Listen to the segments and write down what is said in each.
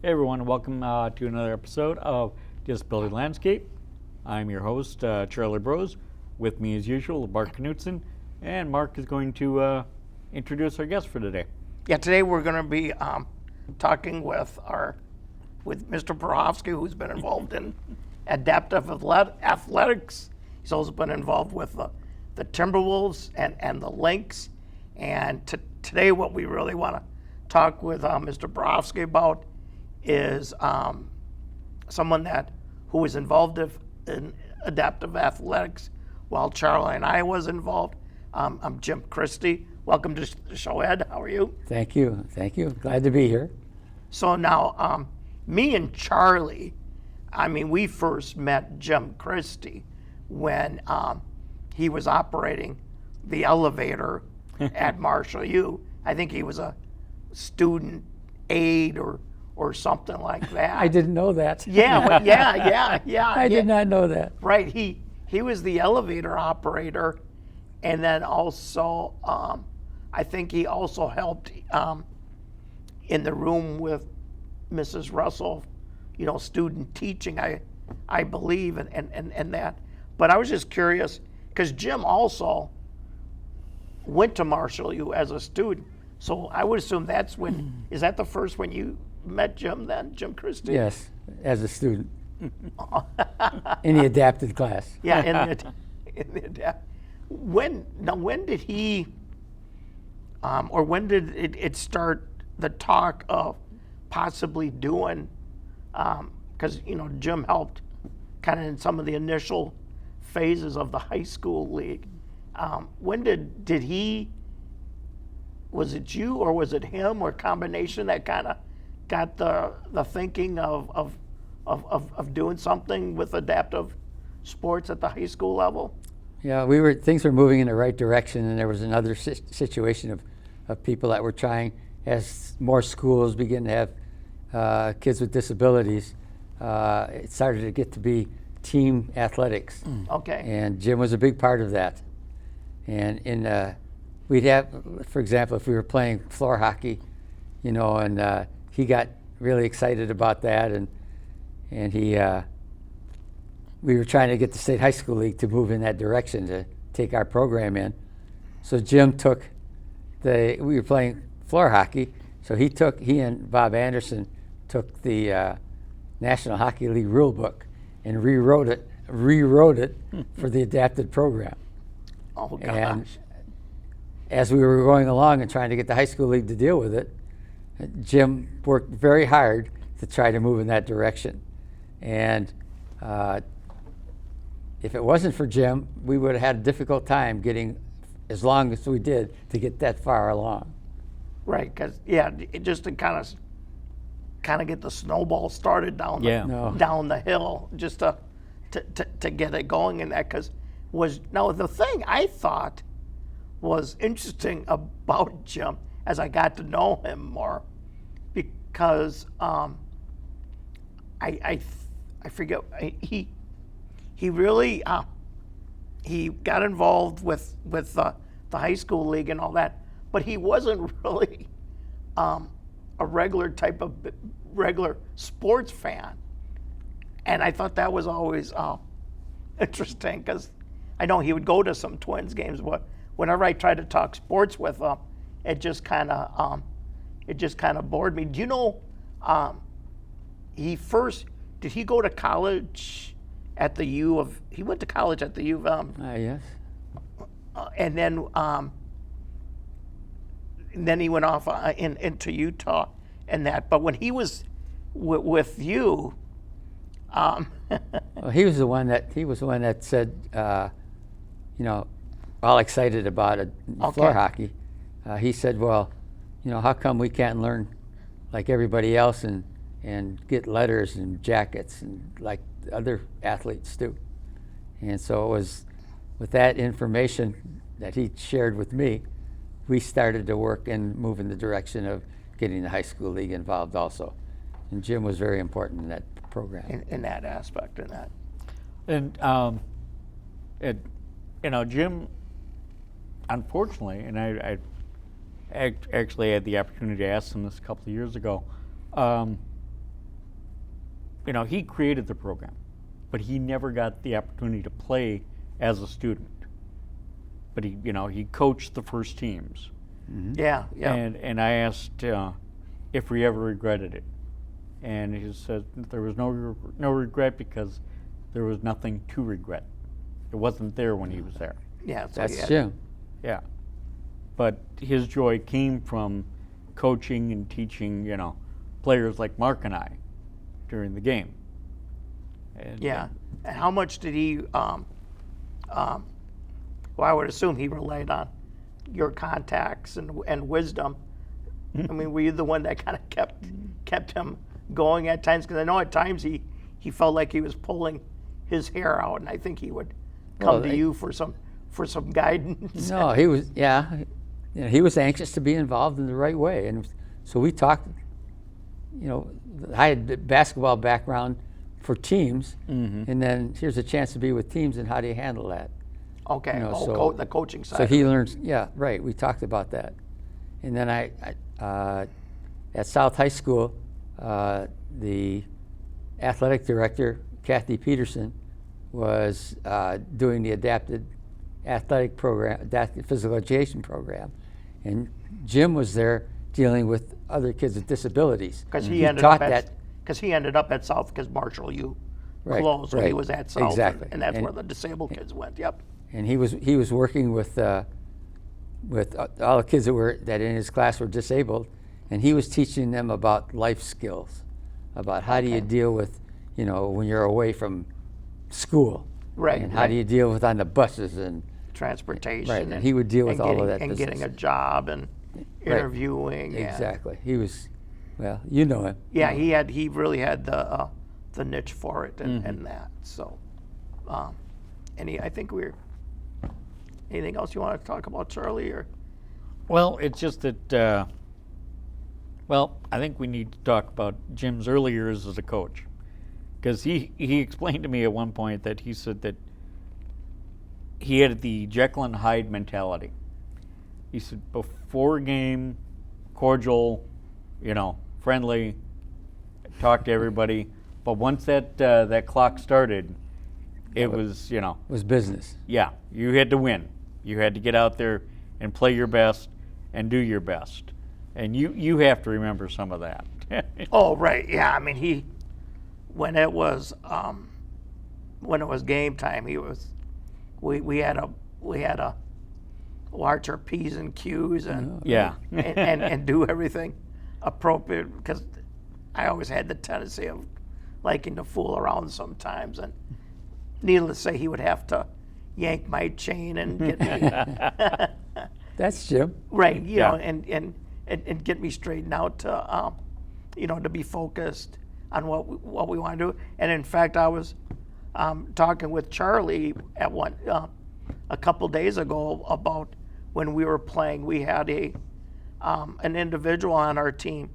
Hey everyone, welcome to another episode of Disability Landscape. I'm your host, Charlie Bros. With me as usual, Mark Knutson, and Mark is going to introduce our guest for today. Yeah, today we're going to be talking with Mr. Borofsky, who's been involved in adaptive athletics. He's also been involved with the Timberwolves and the Lynx. And today what we really want to talk with Mr. Borofsky about is someone who was involved in adaptive athletics while Charlie and I was involved. I'm Jim Christy. Welcome to the show, Ed. How are you? Thank you. Glad to be here. So now, me and Charlie, we first met Jim Christy when he was operating the elevator at Marshall U. I think he was a student aide or something like that. I didn't know that. Yeah. I did not know that. Right. He was the elevator operator, and then also I think he also helped in the room with Mrs. Russell, student teaching, I believe, and that. But I was just curious because Jim also went to Marshall U as a student, so I would assume is that the first when you met Jim then, Jim Christy? Yes, as a student in the adapted class. Yeah, in the adapt. When did he, or when did it start the talk of possibly doing? Because Jim helped kind of in some of the initial phases of the high school league. When did he? Was it you or was it him or combination that kind of got the thinking of doing something with adaptive sports at the high school level? Yeah, things were moving in the right direction, and there was another situation of people that were trying, as more schools begin to have kids with disabilities, it started to get to be team athletics. Okay. And Jim was a big part of that. And we'd have, for example, if we were playing floor hockey, and he got really excited about that, and we were trying to get the State High School League to move in that direction to take our program in. So Jim we were playing floor hockey, so he and Bob Anderson took the National Hockey League rule book and rewrote it for the adapted program. Oh gosh. And as we were going along and trying to get the high school league to deal with it, Jim worked very hard to try to move in that direction. And if it wasn't for Jim, we would have had a difficult time getting as long as we did to get that far along. Right, because just to kind of get the snowball started down the hill, just to get it going in that. Because the thing I thought was interesting about Jim as I got to know him more, because I forget he really he got involved with the high school league and all that, but he wasn't really a regular sports fan, and I thought that was always interesting because I know he would go to some Twins games, but whenever I tried to talk sports with him, it just kind of bored me. Do you know did he go to college at the U of? He went to college at the U of M. Yes. And then he went off into Utah and that. But when he was with you, well, he was the one that said, all excited about it, floor hockey. He said, well, how come we can't learn like everybody else and get letters and jackets and like other athletes do? And so it was with that information that he shared with me, we started to work and move in the direction of getting the high school league involved also. And Jim was very important in that program. In that aspect, in that. And Jim, unfortunately, and I actually had the opportunity to ask him this a couple of years ago, he created the program, but he never got the opportunity to play as a student. But he coached the first teams. Yeah. And I asked if he ever regretted it, and he said there was no regret because there was nothing to regret. It wasn't there when he was there. Yeah. So That's Jim. Yeah, but his joy came from coaching and teaching, players like Mark and I during the game. And, Yeah. And how much did he? Well, I would assume he relied on your contacts and wisdom. I mean, were you the one that kind of kept him going at times? Because I know at times he felt like he was pulling his hair out, and I think he would come to you for some guidance. No, he was, he was anxious to be involved in the right way. And so we talked, I had a basketball background for teams, and then here's a chance to be with teams, and how do you handle that? Okay, the coaching side. So he learns, right, we talked about that. And then I at South High School, the athletic director, Kathy Peterson, was doing the adapted athletic program, adapted physical education program. And Jim was there dealing with other kids with disabilities. Because he ended up at South because Marshall U closed, so he was at South. Exactly. And that's where the disabled kids went, yep. And he was working with all the kids that in his class were disabled, and he was teaching them about life skills, about how do you deal with, when you're away from school, right? And how do you deal with on the buses and transportation, right? And he would deal with all of that, and getting a job and interviewing. Exactly. He was, well, you know him. Yeah, he really had the niche for it and that. So, I think anything else you want to talk about, Charlie? Or well, it's just that. I think we need to talk about Jim's early years as a coach, because he explained to me at one point that he said that he had the Jekyll and Hyde mentality. He said before a game, cordial, friendly, talk to everybody, but once that clock started, it was It was business. Yeah, you had to win. You had to get out there and play your best and do your best. And you have to remember some of that. Oh, right. Yeah. I mean, when it was game time, we had to watch our P's and Q's and and do everything appropriate, because I always had the tendency of liking to fool around sometimes, and needless to say, he would have to yank my chain and get me That's Jim. right, and get me straightened out to to be focused on what we want to do. And in fact, I was talking with Charlie at a couple days ago about when we were playing. We had an individual on our team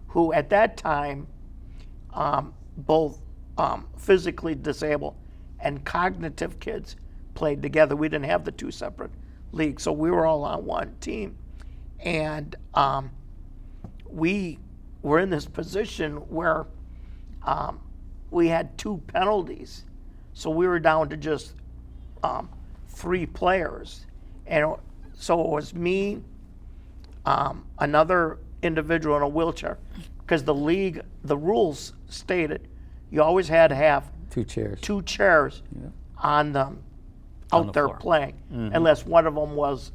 who at that time both physically disabled and cognitive kids played together. We didn't have the two separate leagues, so we were all on one team. And we were in this position where we had two penalties. So we were down to just 3 players. And so it was me, another individual in a wheelchair, because the rules stated you always had to have 2 chairs. 2 chairs on them out the there floor. playing, unless one of them was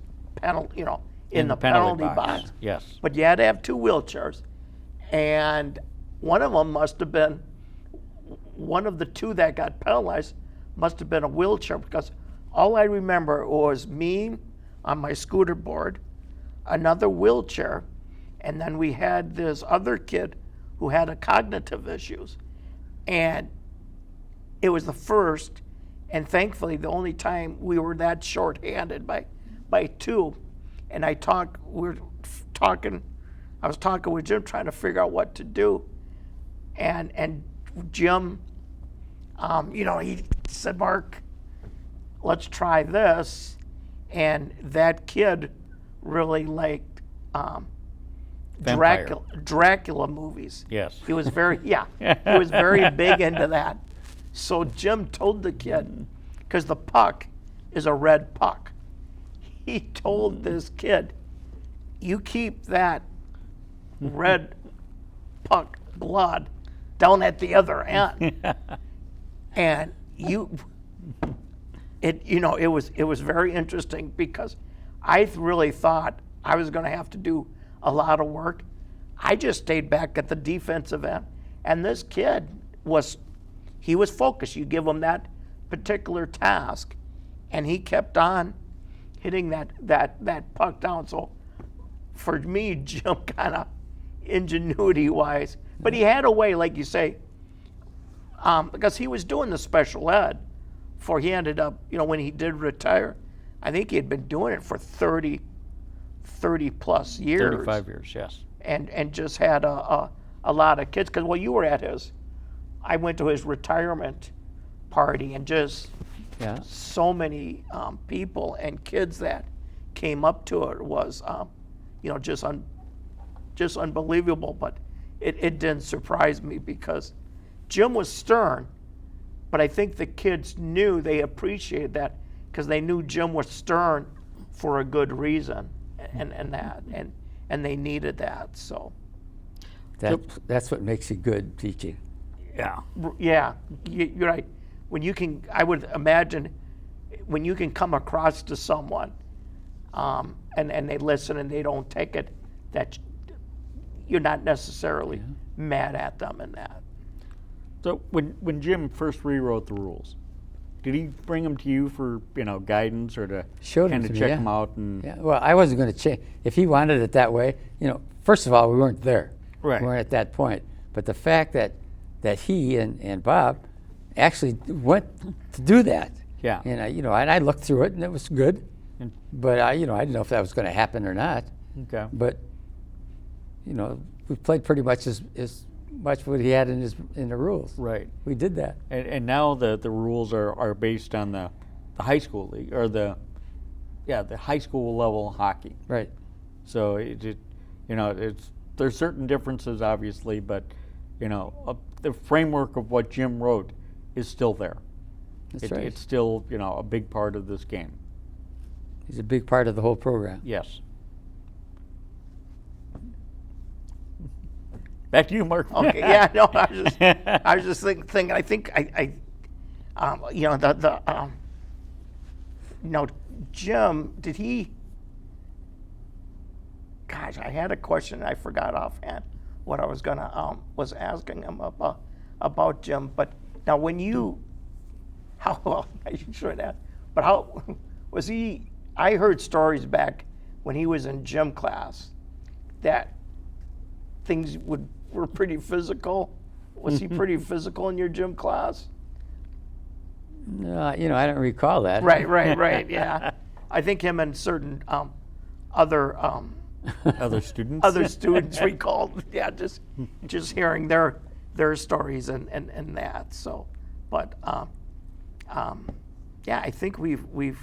in the penalty box. Yes. But you had to have 2 wheelchairs, and one of them must have been one of the 2 that got penalized must have been a wheelchair, because all I remember was me on my scooter board, another wheelchair, and then we had this other kid who had a cognitive issues. And it was the first and thankfully the only time we were that short-handed by 2. And I was talking with Jim, trying to figure out what to do. And Jim, he said, Mark, let's try this. And that kid really liked Vampire. Dracula movies. Yes. He was very, he was very big into that. So Jim told the kid, because the puck is a red puck, he told this kid, you keep that red puck blood down at the other end. And it was very interesting because I really thought I was going to have to do a lot of work. I just stayed back at the defensive end, and this kid was focused. You give him that particular task, and he kept on hitting that puck down. So for me, Jim kind of ingenuity-wise, but he had a way, like you say, because he was doing the special ed before he ended up, when he did retire, I think he had been doing it for 30 plus years. 35 years, yes. And just had a lot of kids. Because, you were at I went to his retirement party, and just so many people and kids that came up to it was, just unbelievable. But it didn't surprise me because Jim was stern, but I think the kids knew, they appreciated that because they knew Jim was stern for a good reason, and they needed that. So that's what makes it good teaching. Yeah, you're right. I would imagine when you can come across to someone, and they listen and they don't take it, that you're not necessarily mad at them in that. So when Jim first rewrote the rules, did he bring them to you for guidance or to kind of check them out? And Well, I wasn't going to change if he wanted it that way. First of all, we weren't there. Right. We weren't at that point. But the fact that he and Bob actually went to do that. Yeah. And I looked through it and it was good. But I didn't know if that was going to happen or not. Okay. But we played pretty much as much what he had in the rules. Right. We did that. And now the rules are based on the high school league, or the high school level hockey. Right. So there's certain differences obviously, but the framework of what Jim wrote is still there. That's right. It's still a big part of this game. He's a big part of the whole program. Yes. Back to you, Mark. Okay. Yeah. No. I was just thinking. I think Jim, did he? Gosh, I had a question and I forgot offhand what I was was asking him about Jim. But now, I shouldn't ask, but how was he? I heard stories back when he was in gym class that things were pretty physical. Was he pretty physical in your gym class? No, I don't recall that. Right. Yeah, I think him and certain other students recalled. Yeah, just hearing their stories and that. So, but I think we've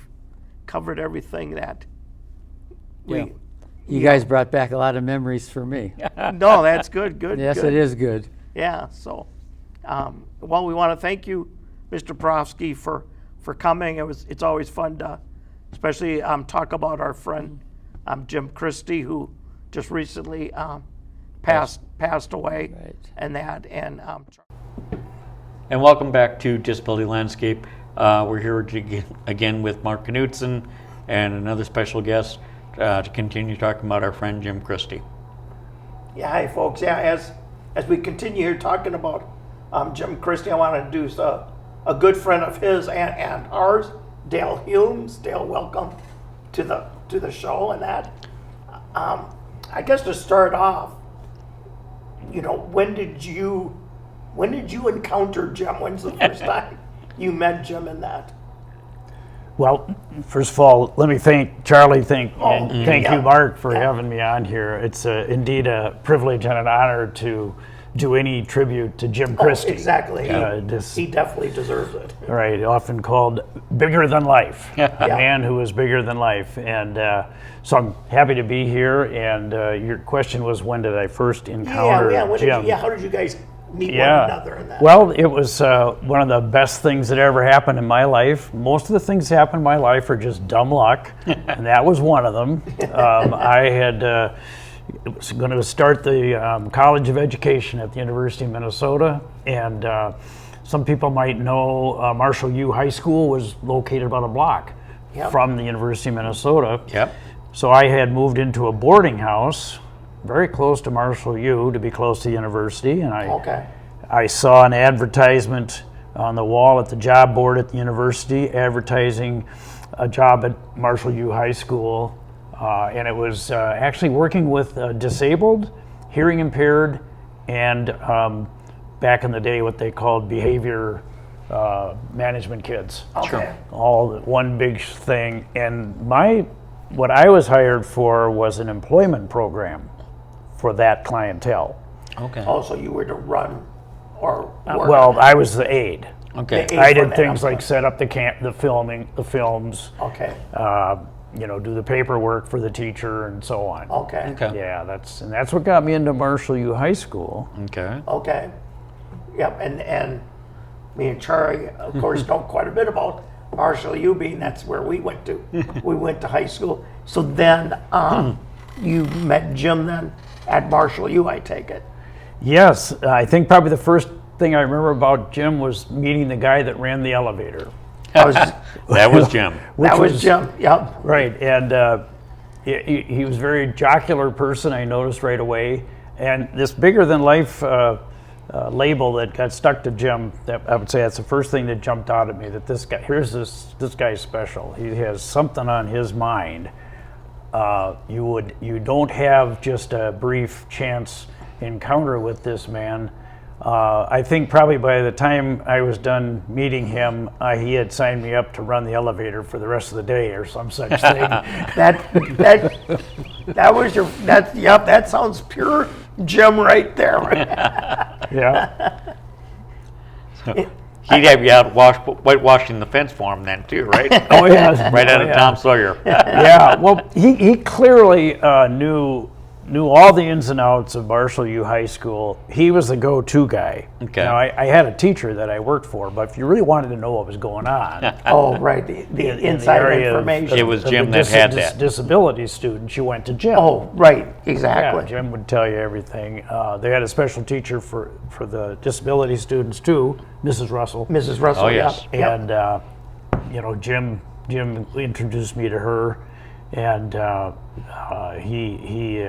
covered everything that we. You guys brought back a lot of memories for me. No, that's good. Yes, good. it is good. Yeah. So, we want to thank you, Mr. Profsky, for coming. It's always fun to, especially talk about our friend Jim Christy, who just recently passed away, Right. and that and. And welcome back to Disability Landscape. We're here again with Mark Knutson and another special guest to continue talking about our friend Jim Christy. Yeah, hi folks. Yeah, as we continue here talking about Jim Christy, I want to introduce a good friend of his and ours, Dale Humes. Dale, welcome to the show and that. I guess to start off, when did you encounter Jim? When's the first time you met Jim in that? Well, first of all, let me thank Charlie, thank you, Mark, for Yeah. having me on here. It's indeed a privilege and an honor to do any tribute to Jim Christy. Exactly. This- He definitely deserves it. Right, often called bigger than life, a Yeah. man who is bigger than life. And so I'm happy to be here. And your question was, when did I first encounter Jim? How did you guys meet one another in that? Well, it was one of the best things that ever happened in my life. Most of the things that happen in my life are just dumb luck, and that was one of them. I had was going to start the College of Education at the University of Minnesota, and some people might know Marshall U High School was located about a block from the University of Minnesota. Yep. So I had moved into a boarding house very close to Marshall U to be close to the university, and I saw an advertisement on the wall at the job board at the university advertising a job at Marshall U High School, and it was actually working with disabled, hearing impaired, and back in the day what they called behavior management kids. Okay. All one big thing. And what I was hired for was an employment program for that clientele. Okay. Also, you were to run or work. Well, I was the aide. Okay. The aide. I for did that things like employment. set up the films, Okay. do the paperwork for the teacher and so on. Okay. Okay. Yeah, that's what got me into Marshall U High School. Okay. Okay. Yep. And me and Charlie, of course, know quite a bit about Marshall U, being that's where we went to. We went to high school. So then you met Jim then at Marshall U, I take it. Yes, I think probably the first thing I remember about Jim was meeting the guy that ran the elevator. That was, That was Jim. that was Jim. Yep. Right, and he was a very jocular person, I noticed right away. And this bigger than life label that got stuck to Jim, that I would say that's the first thing that jumped out at me, that this guy's special. He has something on his mind. You don't have just a brief chance encounter with this man. I think probably by the time I was done meeting him, he had signed me up to run the elevator for the rest of the day or some such thing. That was your, that sounds pure Jim right there. Yeah. He'd have you out whitewashing the fence for him then too, right? Oh yeah. Right out of yeah. Tom Sawyer. Yeah. Well, he clearly knew all the ins and outs of Marshall U High School. He was the go-to guy. Okay. Now, I had a teacher that I worked for, but if you really wanted to know what was going on, Oh, right. The in the inside area of- information. It was of Jim the that had that. disability students, you went to Jim. Oh, right. Yeah, Exactly. Jim would tell you everything. They had a special teacher for the disability students too, Mrs. Russell. Mrs. Russell. Oh, yes. Yep. And Jim introduced me to her, and he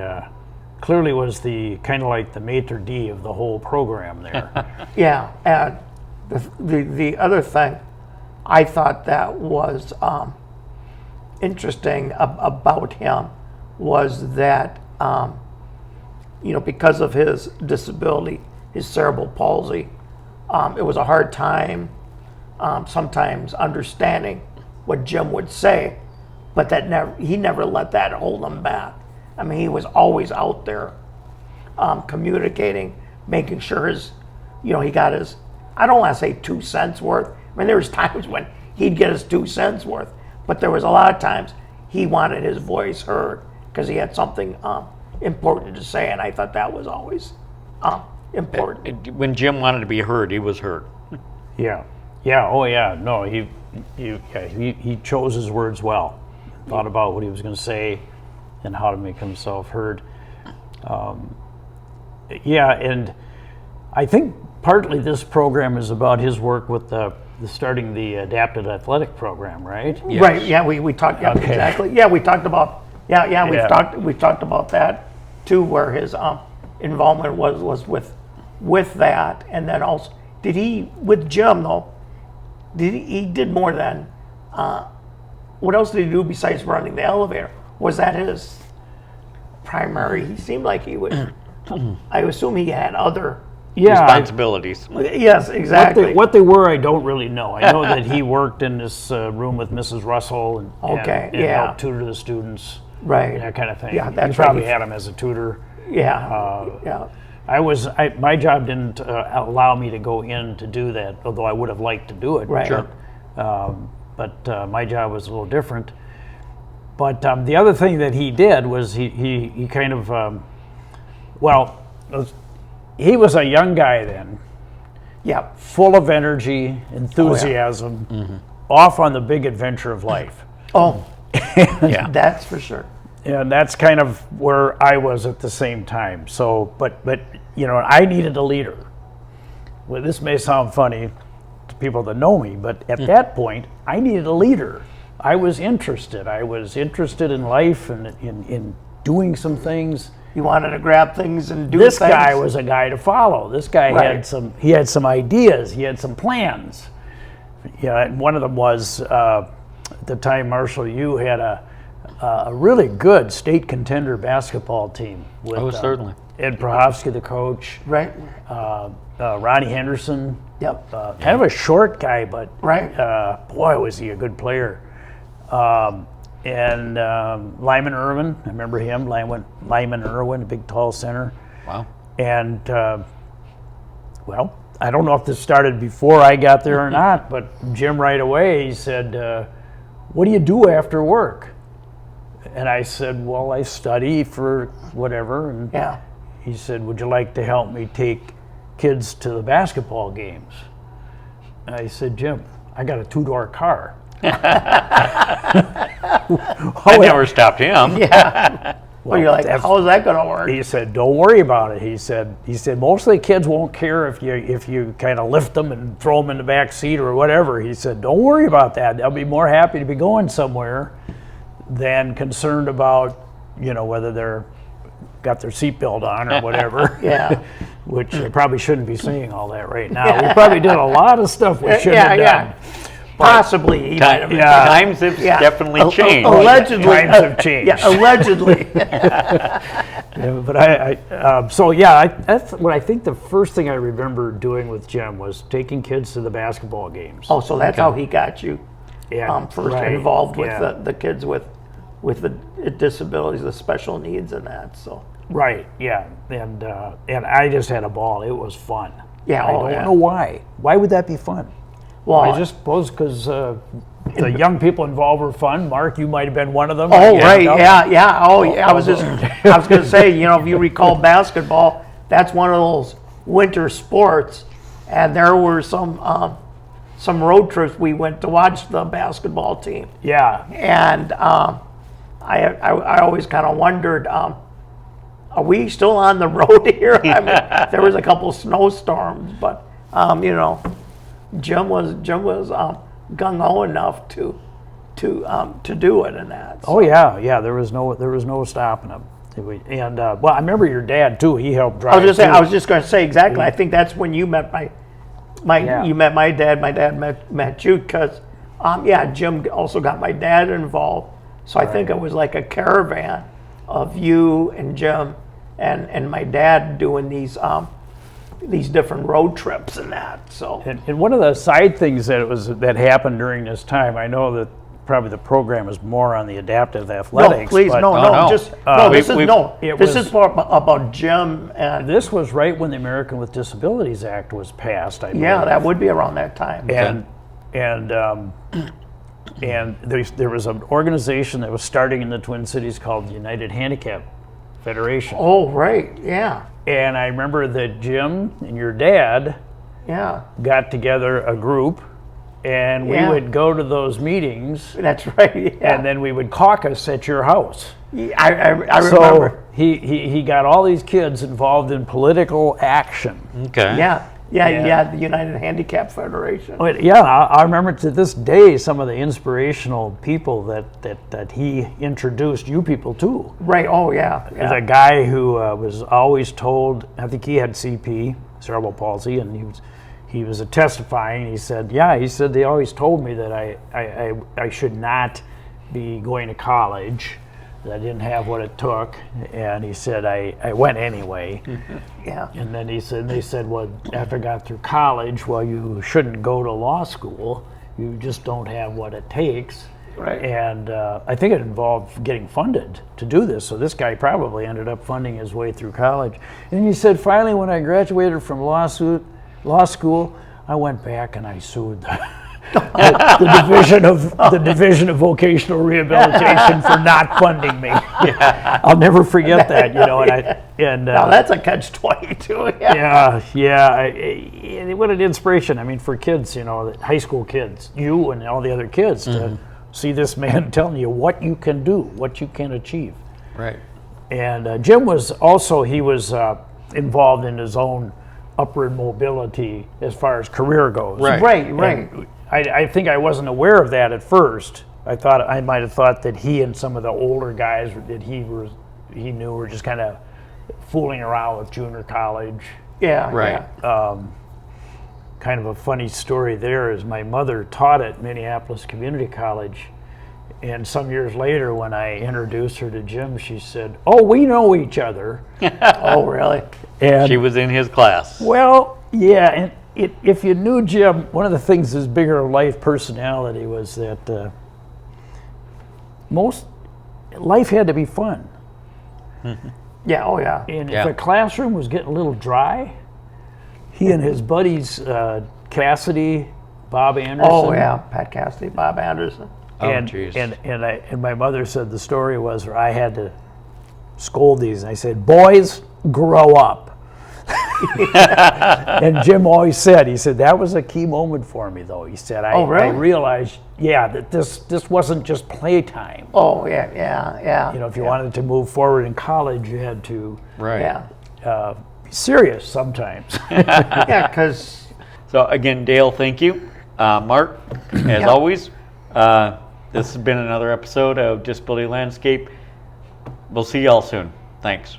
clearly was the kind of like the maitre d' of the whole program there. Yeah, and the other thing I thought that was interesting about him was that because of his disability, his cerebral palsy, it was a hard time sometimes understanding what Jim would say, but he never let that hold him back. I mean, he was always out there communicating, making sure he got his, I don't want to say 2 cents worth. I mean, there was times when he'd get his 2 cents worth, but there was a lot of times he wanted his voice heard because he had something important to say, and I thought that was always important. When Jim wanted to be heard, he was heard. Yeah. Oh yeah. No, he chose his words well. Thought about what he was going to say and how to make himself heard. And I think partly this program is about his work with starting the adapted athletic program, right? Yes. Right? Yeah, we talked. Yeah, Okay. exactly. Yeah, we talked about. Yeah, Yeah. we've talked about that too, where his involvement was with that, and then also did he with Jim though? He did more than. What else did he do besides running the elevator? Was that his primary? He seemed like he would. I assume he had other. Responsibilities. Yes, exactly. What they were, I don't really know. I know that he worked in this room with Mrs. Russell and helped tutor the students, Right. that kind of thing. Yeah, that's he probably right. had him as a tutor. Yeah. Yeah. My job didn't allow me to go in to do that, although I would have liked to do it. Right. Sure. But my job was a little different. But the other thing that he did was he kind of, he was a young guy then, Yeah. full of energy, enthusiasm, off on the big adventure of life. Oh, Yeah. that's for sure. And that's kind of where I was at the same time. So, but I needed a leader. Well, this may sound funny to people that know me, but at that point, I needed a leader. I was interested. I was interested in life and in doing some things. You wanted to grab things and do This things. guy was a guy to follow. This guy Right. had some ideas. He had some plans. Yeah, and one of them was at the time Marshall U had a really good state contender basketball team with Oh, certainly. Ed Prohofsky, the coach, Right. Ronnie Henderson. Yep. Kind of a short guy, but Right. Boy, was he a good player. And Lyman Irwin, I remember him, Lyman Irwin, a big tall center. Wow. And, I don't know if this started before I got there or not, but Jim right away, he said, what do you do after work? And I said, well, I study for whatever. And Yeah. he said, would you like to help me take kids to the basketball games? And I said, Jim, I got a 2-door car. I never stopped him. Yeah. Well, you're like, how is that going to work? He said, don't worry about it. He said most of the kids won't care if you kind of lift them and throw them in the back seat or whatever. He said, don't worry about that. They'll be more happy to be going somewhere than concerned about, whether they're got their seatbelt on or whatever. Yeah. Which I probably shouldn't be saying all that right now. We probably did a lot of stuff we shouldn't have done. Possibly. He might have been. Times have definitely changed. Allegedly. Times have changed. Yeah, allegedly. But that's what I think the first thing I remember doing with Jim was taking kids to the basketball games. Oh, so that's how he got you first right, involved with yeah. the kids with the disabilities, the special needs and that. So Right, yeah. And I just had a ball. It was fun. Yeah, I oh, don't yeah. know why. Why would that be fun? well, I just suppose because the young people involved were fun. Mark, you might have been one of them. Oh, Yeah, right, no? yeah. Oh, yeah. I was going to say, if you recall basketball, that's one of those winter sports, and there were some road trips we went to watch the basketball team, Yeah. and I always kind of wondered, are we still on the road here? I mean, there was a couple snowstorms, but Jim was gung ho enough to do it and that. Oh yeah. There was no stopping him. And I remember your dad too. He helped drive. I was just going to say exactly. I think that's when you met you met my dad. My dad met you because Jim also got my dad involved. So I think it was like a caravan of you and Jim and my dad doing these different road trips and that. So And one of the side things that happened during this time, I know that probably the program is more on the adaptive athletics. no, please, but no. This was- is more about Jim and This was right when the American with Disabilities Act was passed. I believe. yeah, that would be around that time. And there was an organization that was starting in the Twin Cities called the United Handicap Federation. Oh, right, yeah, And I remember that Jim and your dad yeah. got together a group, and we Yeah. would go to those meetings, That's right. Yeah. and then we would caucus at your house. I remember. So he got all these kids involved in political action. Okay. Yeah. Yeah. The United Handicap Federation. But yeah, I remember to this day some of the inspirational people that he introduced you people to. Right. Oh, yeah. There's a guy who was always told, I think he had CP, cerebral palsy, and he was testifying. He said, they always told me that I should not be going to college, that I didn't have what it took, and he said I went anyway. Yeah. And then they said, well, after I got through college, well, you shouldn't go to law school. You just don't have what it takes. Right. And I think it involved getting funded to do this. So this guy probably ended up funding his way through college. And he said, finally, when I graduated from law school, I went back and I sued the division of vocational rehabilitation for not funding me. I'll never forget that, Now that's a catch-22. What an inspiration! I mean, for kids, high school kids, you and all the other kids, to see this man telling you what you can do, what you can achieve. Right. And Jim was also involved in his own upward mobility as far as career goes. Right. And I think I wasn't aware of that at first. I might have thought that he and some of the older guys that he knew were just kind of fooling around with junior college. Yeah. Right. Kind of a funny story there is my mother taught at Minneapolis Community College, and some years later when I introduced her to Jim, she said, "Oh, we know each other." Oh, really? And She was in his class. well, yeah, and if you knew Jim, one of the things his bigger life personality was that life had to be fun. Yeah. Oh, yeah. And Yeah. if a classroom was getting a little dry, he and his buddies, Cassidy, Bob Anderson. Oh, yeah. Pat Cassidy, Bob Anderson. And, geez. and my mother said the story was where I had to scold these. And I said, "Boys, grow up." And Jim always said, that was a key moment for me, though. He said, I realized, that this wasn't just playtime. Oh, yeah. If you wanted to move forward in college, you had to Right. be serious sometimes. Yeah, because... So again, Dale, thank you. Mark, as always, this has been another episode of Disability Landscape. We'll see y'all soon. Thanks.